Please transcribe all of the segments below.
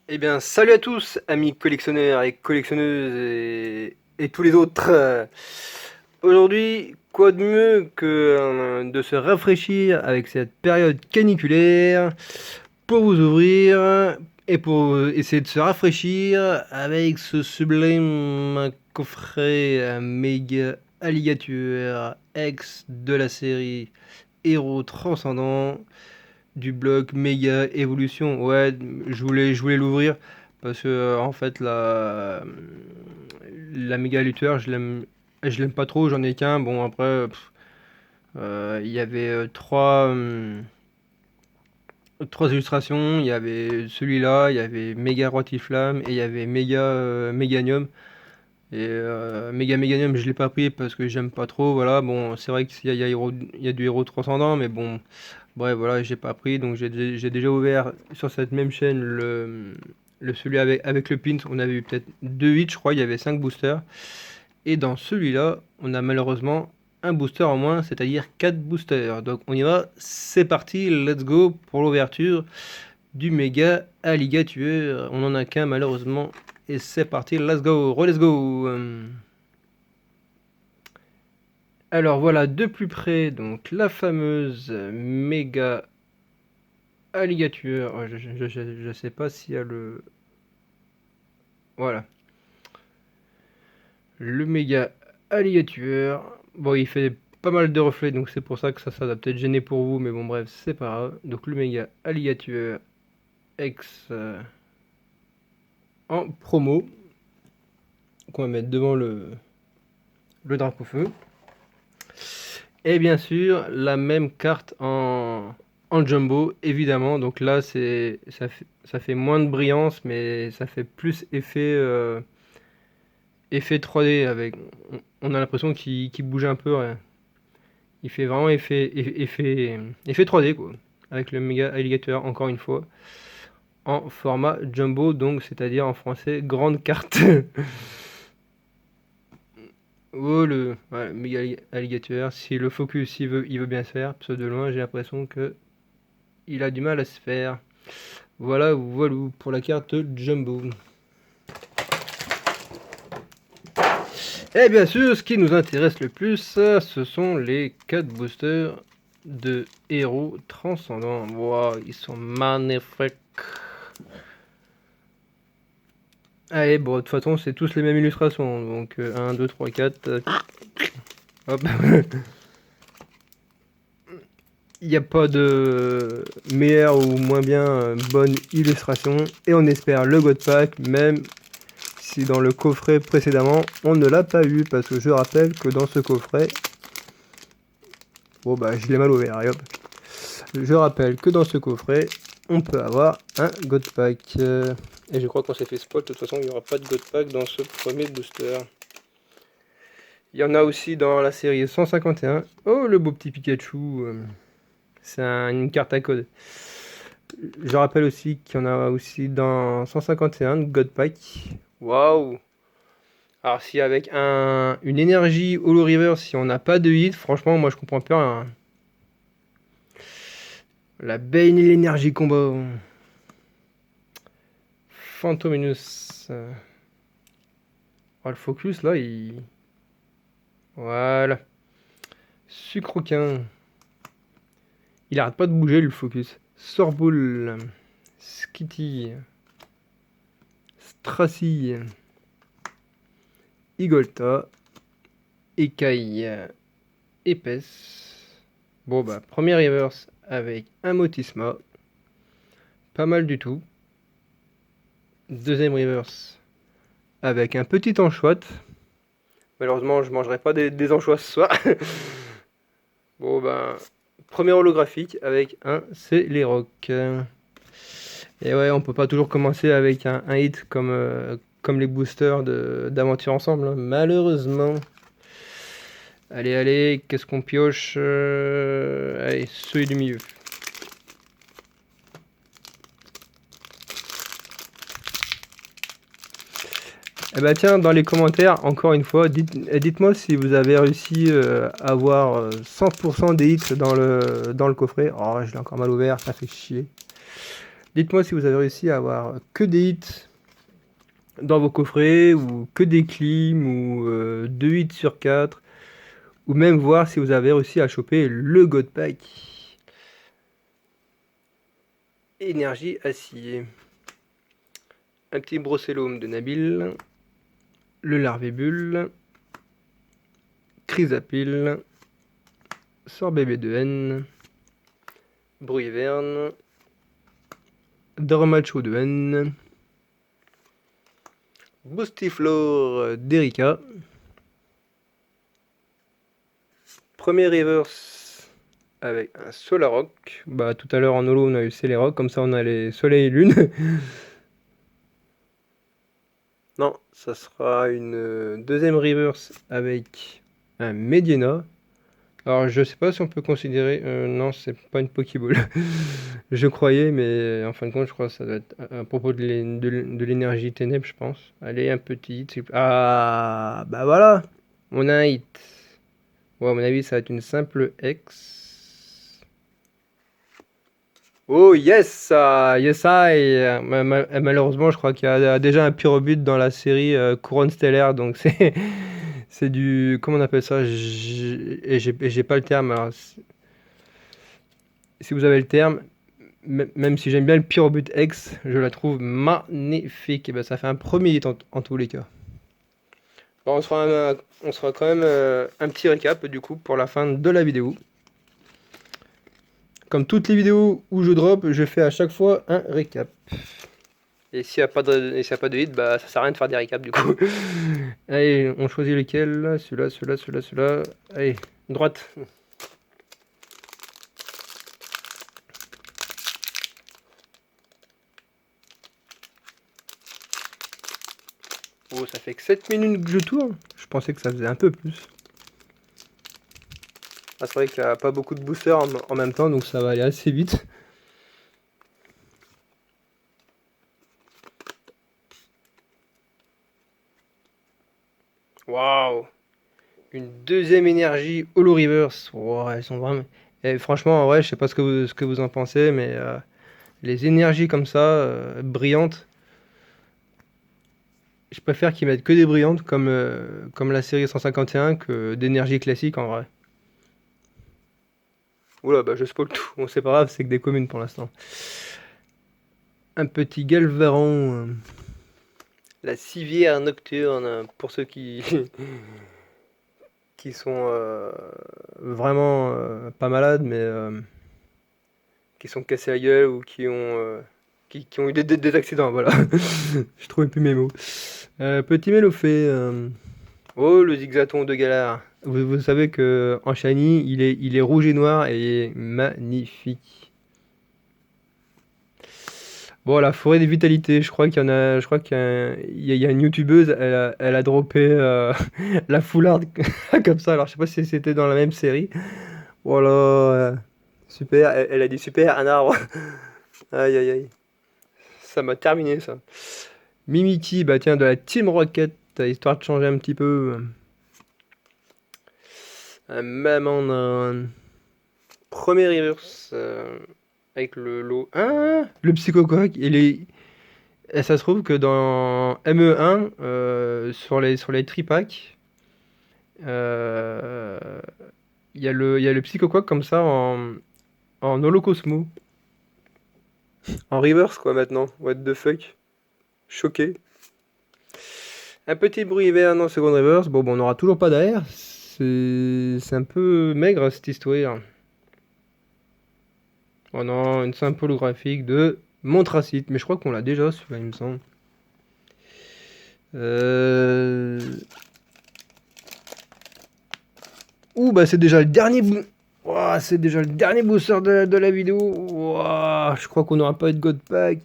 Eh bien, salut à tous, amis collectionneurs et collectionneuses et tous les autres. Aujourd'hui, quoi de mieux que de se rafraîchir avec cette période caniculaire pour vous ouvrir et pour essayer de se rafraîchir avec ce sublime coffret méga alligator ex de la série Héros Transcendant du bloc Méga Évolution. Ouais, je voulais l'ouvrir parce que en fait la Méga Luther, je l'aime pas trop. J'en ai qu'un. Bon après, il y avait trois illustrations. Il y avait celui-là, il y avait Méga Roitiflamme et il y avait Méga Méganium. Et Méga Méganium, je l'ai pas pris parce que j'aime pas trop. Voilà, bon, c'est vrai qu'il y a du héros transcendant, mais bon, bref, voilà, j'ai pas pris. Donc j'ai déjà ouvert sur cette même chaîne celui avec le pint. On avait eu peut-être 2 hits, je crois. Il y avait 5 boosters. Et dans celui-là, on a malheureusement un booster en moins, c'est-à-dire 4 boosters. Donc on y va, c'est parti, let's go pour l'ouverture du méga alligator. On en a qu'un malheureusement. Et c'est parti, let's go, let's go. Alors voilà, de plus près, donc la fameuse méga alligator. Oh, je sais pas s'il y a le. Voilà, le méga alligator. Bon, il fait pas mal de reflets, donc c'est pour ça que ça doit peut-être gêner pour vous, mais bon, bref, c'est pas grave. Donc le méga alligator X en promo, qu'on va mettre devant le drapeau feu. Et bien sûr, la même carte en jumbo, évidemment. Donc là, ça fait moins de brillance, mais ça fait plus effet 3D. On a l'impression qu'il bouge un peu. Ouais. Il fait vraiment effet 3D, quoi. Avec le méga alligator, encore une fois. En format jumbo, donc c'est-à-dire en français, grande carte. Oh ouais, méga alligator, si le focus il veut bien se faire, parce que de loin j'ai l'impression que il a du mal à se faire. Voilà, pour la carte Jumbo. Et bien sûr, ce qui nous intéresse le plus, ce sont les 4 boosters de héros transcendants. Wow, ils sont magnifiques. Allez, bon, de toute façon, c'est tous les mêmes illustrations. Donc 1, 2, 3, 4. Hop. Il n'y a pas de meilleure ou moins bien bonne illustration. Et on espère le God Pack, même si dans le coffret précédemment, on ne l'a pas eu. Parce que je rappelle que dans ce coffret... Bon bah je l'ai mal ouvert, hop. Je rappelle que dans ce coffret, on peut avoir un God Pack. Et je crois qu'on s'est fait spoil, de toute façon il n'y aura pas de God Pack dans ce premier booster. Il y en a aussi dans la série 151. Oh, le beau petit Pikachu. C'est une carte à code. Je rappelle aussi qu'il y en a aussi dans 151 God Pack. Waouh! Alors si avec une énergie Holo River, si on n'a pas de hit, franchement moi je comprends plus rien. La Bane et l'énergie combat. Phantominus. Oh, le focus là, il... Voilà. Sucroquin. Il arrête pas de bouger le focus. Sorboule. Skitty. Stracy. Igolta. Écaille épaisse. Bon bah, premier reverse avec un Motisma. Pas mal du tout. Deuxième reverse avec un petit anchois. Malheureusement, je mangerai pas des anchois ce soir. Bon ben, premier holographique avec un Celeroc. Et ouais, on peut pas toujours commencer avec un hit comme les boosters d'aventure ensemble, hein, malheureusement. Allez, allez, qu'est-ce qu'on pioche? Allez, celui du milieu. Eh bah tiens, dans les commentaires, encore une fois, dites-moi si vous avez réussi à avoir 100% des hits dans le coffret. Oh, je l'ai encore mal ouvert, ça fait chier. Dites-moi si vous avez réussi à avoir que des hits dans vos coffrets, ou que des clims, ou 2 hits sur 4, ou même voir si vous avez réussi à choper le God Pack. Énergie acier. Un petit Brossellum de Nabil. Le Larvébule. Chrysapile. Sorbébé de N. Bruyverne. Dormacho de N. Boostiflore d'Erika. Premier reverse avec un Solarock. Bah, tout à l'heure en holo, on a eu Celerock, comme ça on a les soleil et lune. Non, ça sera une deuxième reverse avec un Medina. Alors, je sais pas si on peut considérer. Non, c'est pas une Pokéball. Je croyais, mais en fin de compte, je crois que ça doit être à propos de l'énergie ténèbres, je pense. Allez, un petit hit. Ah, bah voilà! On a un hit. Ouais, à mon avis, ça va être une simple X. Oh, yes! Yes, et malheureusement, je crois qu'il y a déjà un pyrobut dans la série Couronne Stellaire, donc c'est. C'est du. Comment on appelle ça? J'ai pas le terme. Alors, si vous avez le terme, même si j'aime bien le Pyrobut X, je la trouve magnifique. Et ben, ça fait un premier hit en tous les cas. Bon, on se fera quand même un petit récap du coup pour la fin de la vidéo. Comme toutes les vidéos où je drop, je fais à chaque fois un récap. Et s'il n'y a pas de hit, bah ça sert à rien de faire des récaps du coup. Allez, on choisit lequel? Celui-là, celui-là, celui-là, celui-là. Allez, droite. Oh, ça fait que 7 minutes que je tourne. Je pensais que ça faisait un peu plus. Ah, c'est vrai qu'il n'y a pas beaucoup de boosters en même temps, donc ça va aller assez vite. Waouh! Une deuxième énergie Holo Reverse. Wow, elles sont vraiment. Et franchement, en vrai, je sais pas ce que vous en pensez, mais les énergies comme ça, brillantes, je préfère qu'ils mettent que des brillantes comme la série 151 que d'énergie classique en vrai. Oula, bah je spoil tout. Bon, c'est pas grave, c'est que des communes pour l'instant. Un petit Galvaron. La civière nocturne, pour ceux qui, qui sont vraiment pas malades, mais qui sont cassés la gueule ou qui ont eu des accidents, voilà. Je trouvais plus mes mots. Petit Mélofée. Oh, le zigzaton de Galar. Vous savez que en shiny, il est rouge et noir et il est magnifique. Bon, la forêt des vitalités, je crois qu'il y en a, je crois qu'il y a une youtubeuse, elle a droppé la foularde comme ça. Alors, je sais pas si c'était dans la même série. Voilà, super, elle a dit super, un arbre. Aïe aïe aïe. Ça m'a terminé ça. Mimiki, bah tiens, de la Team Rocket, histoire de changer un petit peu. Même en un premier reverse avec le lot. Ah, le Psychoquack, et ça se trouve que dans ME1, sur les tripacks, euh, il y a le Psychoquack comme ça en Holocosmo. En reverse quoi maintenant. What the fuck. Choqué. Un petit bruit vert en seconde reverse. Bon, on n'aura toujours pas d'air. C'est un peu maigre cette histoire. Oh non, une simple holographique de Montracite. Mais je crois qu'on l'a déjà celui-là, il me semble. Ouh, bah c'est déjà le dernier Ouah, c'est déjà le dernier booster de la vidéo. Ouah, je crois qu'on n'aura pas eu de God Pack.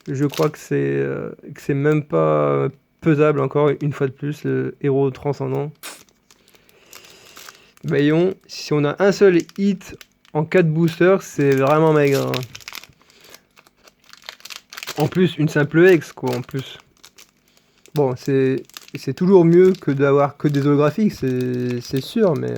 Je crois que c'est même pas pesable encore une fois de plus, le héros transcendant. Voyons, si on a un seul hit en 4 boosters, c'est vraiment maigre. En plus, une simple X, quoi, en plus. Bon, c'est toujours mieux que d'avoir que des holographiques, c'est sûr, mais...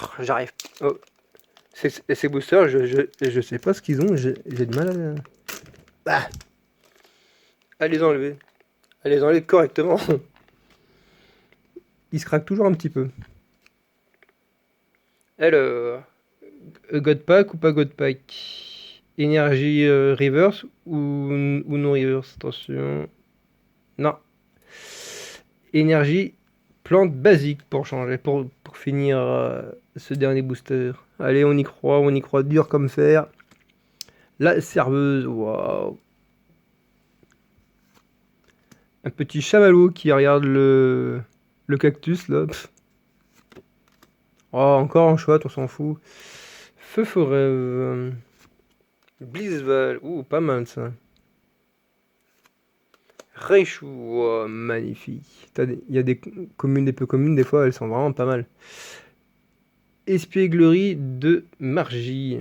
Oh, j'arrive. Oh. Ces boosters, je sais pas ce qu'ils ont, j'ai de mal à les enlever. À les enlever correctement. Ils se craquent toujours un petit peu. Alors, God Pack ou pas God Pack? Énergie reverse ou non reverse? Attention. Non. Énergie plante basique pour changer, pour finir ce dernier booster. Allez, on y croit dur comme fer. La serveuse, waouh. Un petit chamallow qui regarde le cactus là. Pff. Oh, encore en chouette, on s'en fout. Feu forêt. Blizzval, ouh, pas mal ça. Raichu, oh, magnifique. Il y a des communes, des peu communes, des fois elles sont vraiment pas mal. Espièglerie de Margie.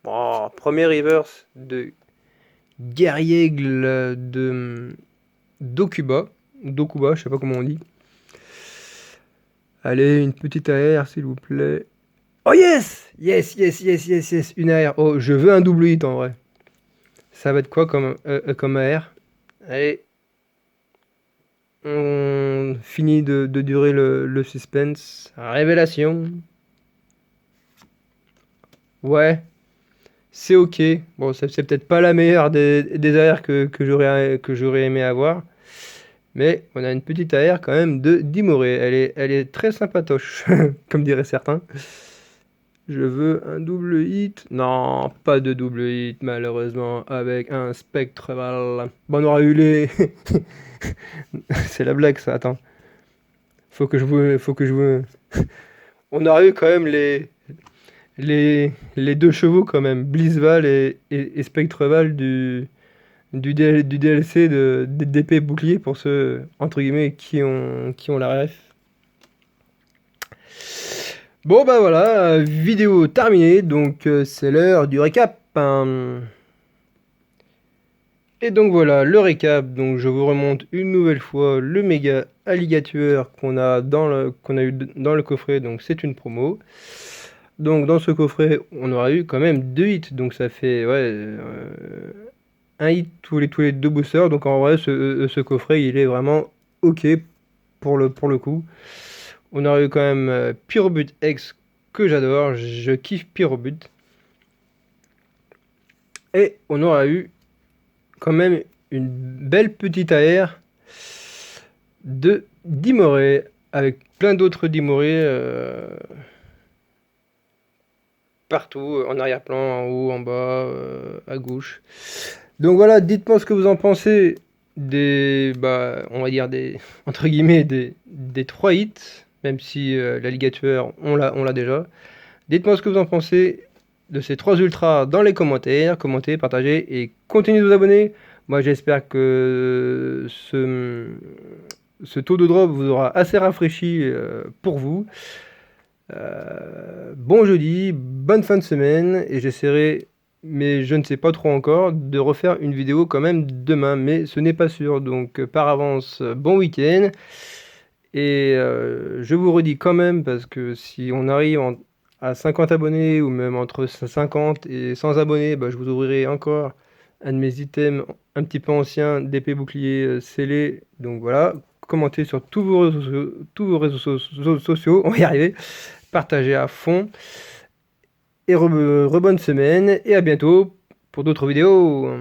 Oh, premier reverse de Guerriègle de Dokuba. Dokuba, je sais pas comment on dit. Allez, une petite AR s'il vous plaît. Oh yes! Yes, yes, yes, yes, yes, une AR. Oh, je veux un double hit en vrai. Ça va être quoi comme AR? Allez. On finit de durer le suspense. Révélation. Ouais. C'est ok. Bon, c'est peut-être pas la meilleure des AR que j'aurais aimé avoir. Mais on a une petite AR quand même de Dimoré. Elle est très sympatoche, comme diraient certains. Je veux un double hit. Non, pas de double hit, malheureusement, avec un Spectreval. Bon, on aura eu les... C'est la blague, ça, attends. Faut que je vous... On aura eu quand même les deux chevaux, quand même. Blizzval et Spectreval du DLC d'épée bouclier pour ceux, entre guillemets, qui ont la ref. Bon bah voilà, vidéo terminée, donc c'est l'heure du récap. Et donc voilà, le récap, donc je vous remonte une nouvelle fois le méga alligator qu'on a eu dans le coffret, donc c'est une promo. Donc dans ce coffret, on aura eu quand même 2 hits, donc ça fait un hit tous les deux boosters, donc en vrai ce coffret il est vraiment ok pour le coup. On aurait eu quand même Pyrobut X que j'adore, je kiffe Pyrobut. Et on aura eu quand même une belle petite AR de Dimoré, avec plein d'autres Dimoré partout, en arrière-plan, en haut, en bas, à gauche. Donc voilà, dites-moi ce que vous en pensez on va dire entre guillemets, des 3 hits, même si l'alligator, on l'a déjà. Dites-moi ce que vous en pensez de ces 3 ultras dans les commentaires. Commentez, partagez et continuez de vous abonner. Moi, j'espère que ce taux de drop vous aura assez rafraîchi pour vous. Bon jeudi, bonne fin de semaine et j'essaierai, mais je ne sais pas trop encore, de refaire une vidéo quand même demain, mais ce n'est pas sûr. Donc par avance, bon week-end. Et je vous redis quand même, parce que si on arrive à 50 abonnés, ou même entre 50 et 100 abonnés, bah, je vous ouvrirai encore un de mes items un petit peu anciens d'épée bouclier scellé. Donc voilà, commentez sur tous vos réseaux sociaux, on va y arriver. Partagez à fond. Et rebonne semaine, et à bientôt pour d'autres vidéos.